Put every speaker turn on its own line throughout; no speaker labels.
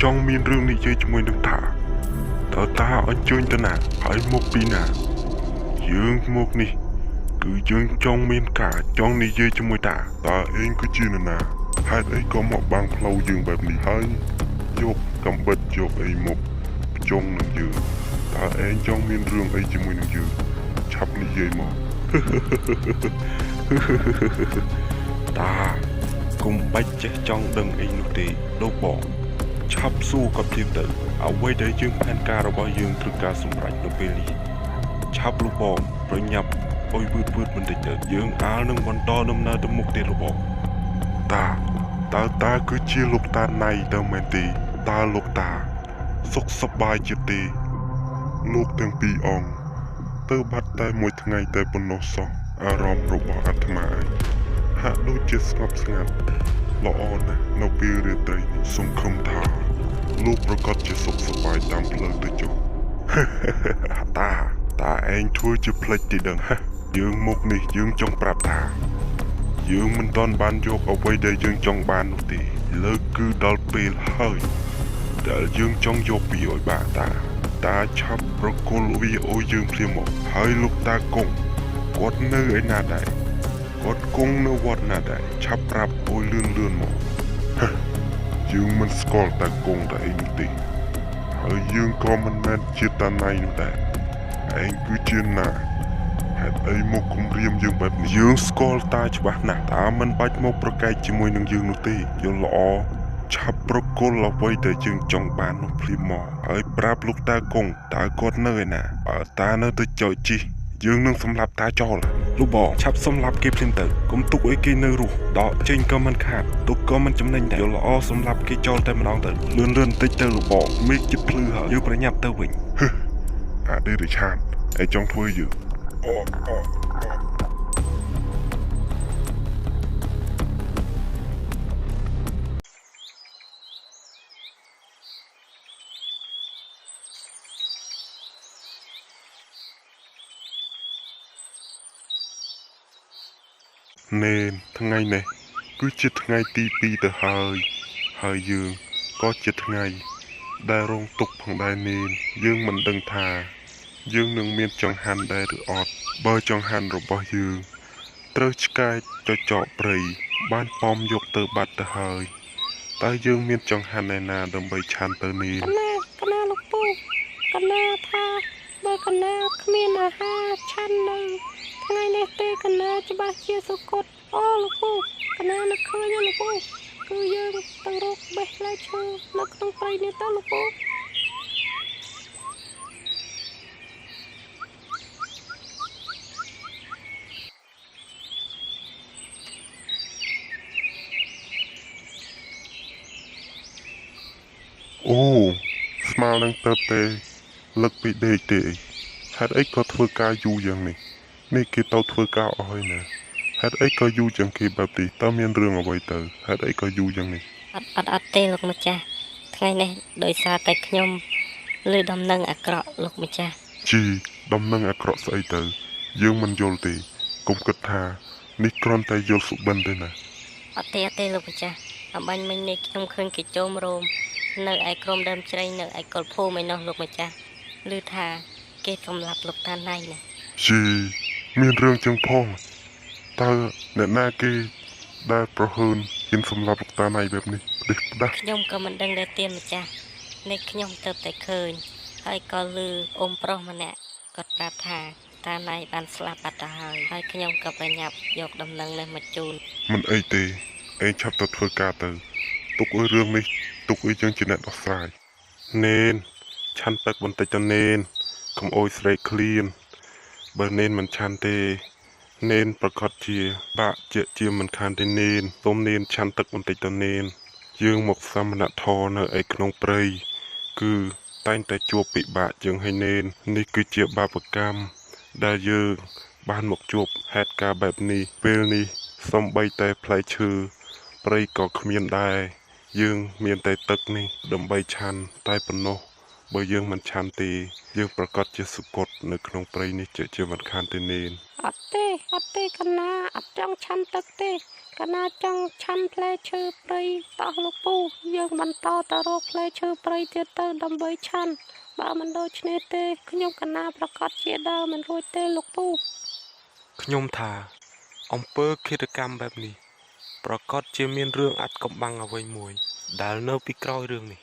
ចង់មានរឿងនិយាយជាមួយនឹងតាតើតាអញ្ជើញទៅណាហើយមកពីណាយើងមកនេះគឺយើងចង់មានការចង់និយាយជាមួយតាតើឯងគឺជានរណាហេតុអីក៏មកបាំងផ្លូវយើងបែបនេះហើយយកកំបិតយកអីមកចង់នឹងយើងតើឯងចង់មានរឿងអីជាមួយនឹងយើងឆាប់និយាយមកតាកុំបាច់ចេះចង់ដឹងអីនោះទេលោកបងឆាប់សួរគាត់ទៀតទៅអ្វីដែលយើងផែនការរបស់យើងត្រូវការសម្រេចនៅពេលនេះឆាប់លោកបងប្រញាប់អុយវឺតបន្តិចទៅយើងអាលនឹងបន្តដំណើរទៅមុខទេលោកបងតាគឺជាលោកតាណៃទៅមែនទេតើលោកតាសុខសប្បាយជាទេលោកទាំងពីរអង្គទៅបាត់តែមួយថ្ងៃតែប៉ុណ្ណោះសោះអារម្មណ៍របស់អាត្មាហាក់ដូចជាស្ងប់ស្ងាត់ល្អណាស់នៅពេលរាត្រីនេះសង្ឃឹមថាលោកប្រកាសជាសុខសប្បាយតាមផ្លូវទៅចុះតាឯងធ្វើជាផ្លេចទីដឹងយើងមកនេះយើងចង់ប្រាប់ថាយើងមិនទាន់បានយកអ្វីដែលយើងចង់បាននោះទេលើកគឺដល់ពេលហើយដែលយើងចង់យកវាឲ្យបានតាឆាប់ប្រគល់វាឲ្យយើងភ្លាមមកហើយលោកតាគង់គាត់នៅឯណាដែរគាត់គង់នៅវត្តណាដែរឆាប់ប្រាប់ឲ្យលឿនមកយើងមិនស្គាល់តាគង់តែអីនោះទេហើយយើងក៏មិនមែនជាតាណៃនោះដែរឯងគឺជាណាហេតុអីមកគំរាមយើងបែបនេះយើងស្គាល់តាច្បាស់ណាស់តាមិនបាច់មកប្រកែកជាមួយនឹងយើងនោះទេយល់ល្អឆាប់ប្រគល់អ្វីដែលយើងចង់បាននោះភ្លាមមកហើយប្រាប់លោកតាគង់តើគាត់នៅឯណាបើតានៅទៅចោចជីយើងនឹងសម្លាប់តាចោលលោកបងឆាប់សម្លាប់គេភ្លាមទៅកុំទុកឲ្យគេនៅរស់ដកចេញក៏មិនខាតទុកក៏មិនចំណេញដែរយល់ល្អសម្លាប់គេចោលតែម្ដងទៅលឿនបន្តិចទៅលោកបងមេឃជិតភ្លឺហើយយើងប្រញាប់ទៅវិញអាឌីរិឆាតឯងចង់ធ្វើយើងណែថ្ងៃនេះគឺជាថ្ងៃទី2ទៅហើយយើងក៏ជាថ្ងៃដែលរងទុក្ខផងដែរនេនយើងមិនដឹងថាយើងនឹងមានចង្ហាន់ដែរឬអត់បើចង្ហាន់របស់យើងត្រូវឆ្កែចចកព្រៃបានប៉មយកទៅបាត់ទៅហើយតើយើងមានចង្ហាន់ឯណាដើម្បីឆាន់ទៅនេនកណាលោកពូកណាថាបើកណាគ្មានអាហារឆាន់នៅថ្ងៃនេះទេកណាច្បាស់ជាសុគតអូលោកពូកណានឹកឃើញលោកពូគឺយើងទៅរកបេះផ្លែឈើនៅក្នុងព្រៃនេះទៅលោកពូអូស្មានឹងទៅទេលឹកពីដេកទេហេតុអីក៏ធ្វើការយូរយ៉ាងនេះគេទៅធ្វើការអស់ហើយណាហេតុអីក៏យូរជាងគេបែបនេះតើមានរឿងអ្វីទៅហេតុអីក៏យូរយ៉ាងនេះ
អត់ទេលោកម្ចាស់ថ្ងៃនេះដោយសារតែខ្ញុំឮដំណឹងអាក្រក់លោកម្ចាស់
ជីដំណឹងអាក្រក់ស្អីទៅយើងមិនយល់ទេកុំគិតថានេះគ្រាន់តែយល់សុបិនទេណា
អត់ទេលោកម្ចាស់អបាញ់មិញនេះខ្ញុំឃើញគេចូលរោមនៅឯក្រុមដើមជ្រៃនៅឯកុលភូមិឯនោះលោកម្ចាស់ឮថាគេសម្លាប់លោកតាណៃណា
ជីមានរឿងចឹងផងតើអ្នកណាគេដែលប្រហើនហ៊ានសម្លាប់លោកតាណៃបែបនេះផ្ដាស់
ខ្ញុំក៏មិនដឹងដែរទេម្ចាស់នេះខ្ញុំទៅតែឃើញហើយក៏ឮអ៊ំប្រុសម្នាក់គាត់ប្រាប់ថាតាណៃបានស្លាប់បាត់ទៅហើយខ្ញុំក៏ប្រញាប់យកដំណឹងនេះមកជូន
មិនអីទេឯងឆាប់ទៅធ្វើការទៅទុកឲ្យរឿងនេះទុកឲ្យយើងជាអ្នកដោះស្រាយនេនឆាន់ទឹកបន្តិចទៅនេនកុំអុយស្រែកឃ្លានបើនេនមិនឆាន់ទេនេនប្រកាសជាបាក់ជាមិនខានទេនេនសូមនេនឆាន់ទឹកបន្តិចទៅនេនយើងមកសមណធរនៅឯក្នុងព្រៃគឺតែងតែជួបពិបាកជាងហើយនេននេះគឺជាបាបកម្មដែលយើងបានមកជួបហេតុការណ៍បែបនេះពេលនេះសំបីតែផ្លែឈើព្រៃក៏គ្មានដែរយើងមានតែទឹកនេះដើម្បីឆាន់តែប៉ុណ្ណោះបើយើងមិនឆាន់ទេយើងប្រកាសជាសុគតនៅក្នុងព្រៃនេះជាមិនខានទេនេន
អត់ទេកណាអត់ចង់ឆាន់ទឹកទេ
កាលណាចង់ឆាន់ផ្លែឈើព្រៃតោះលោកពូយើងបន្តទៅរកផ្លែឈើព្រៃទៀតទៅដើម្បីឆាន់បើមិនដូច្នេះទេខ្ញុំកណាប្រកាសជាដើរមិនរួចទេលោកពូ
ខ្ញុំថាអំពើឃាតកម្មបែបនេះប្រកាសជាមានរឿងអាត់កំបាំងអ្វីមួយដែលនៅពីក្រោយរឿងនេះ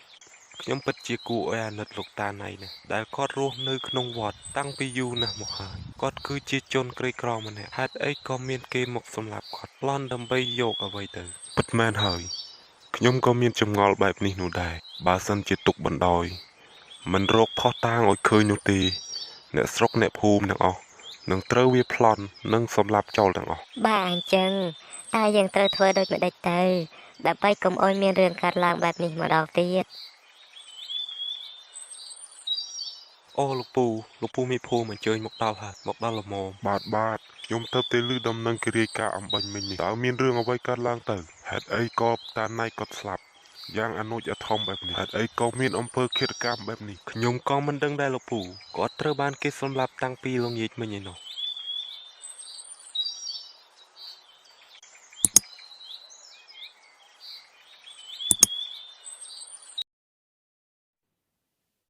ខ្ញុំពិតជាគួរឲ្យអាណិតលោកតាណៃណាស់ដែលគាត់រស់នៅក្នុងវត្តតាំងពីយូរណាស់មកហើយគាត់គឺជាជនក្រីក្រម្នាក់ហេតុអីក៏មានគេមកសម្លាប់គាត់ប្លន់ដើម្បីយកអ្វីទៅពិតមែនហើយខ្ញុំក៏មានចម្ងល់បែបនេះនោះដែរបើសិនជាទុកបណ្ដោយមិនរកផុសតាងឲ្យឃើញនោះទេអ្នកស្រុកអ្នកភូមិទាំងអស់នឹងត្រូវវាប្លន់និងសម្លាប់ចោលទាំងអស់
បាទអញ្ចឹងតើយើងត្រូវធ្វើដូចម្តេចទៅដើម្បីកុំឲ្យមានរឿងកើតឡើងបែបនេះម្ដងទៀត
អូលោកពូមានភូមិអញ្ជើញមកដល់ហើយមកដល់ល្មម
បាទខ្ញុំទៅតែឮដំណឹងគេរាយការណ៍អំបញ្ញមិញនេះតើមានរឿងអ្វីកើតឡើងទៅហេតុអីក៏តាណៃគាត់ស្លាប់យ៉ាងអនុជអធមបែបនេះហេតុអីក៏មានអំពើឃាតកម្មបែបនេះ
ខ្ញុំក៏មិនដឹងដែរលោកពូគាត់ត្រូវបានគេសម្លាប់តាំងពីល្ងាចមិញឯណោះ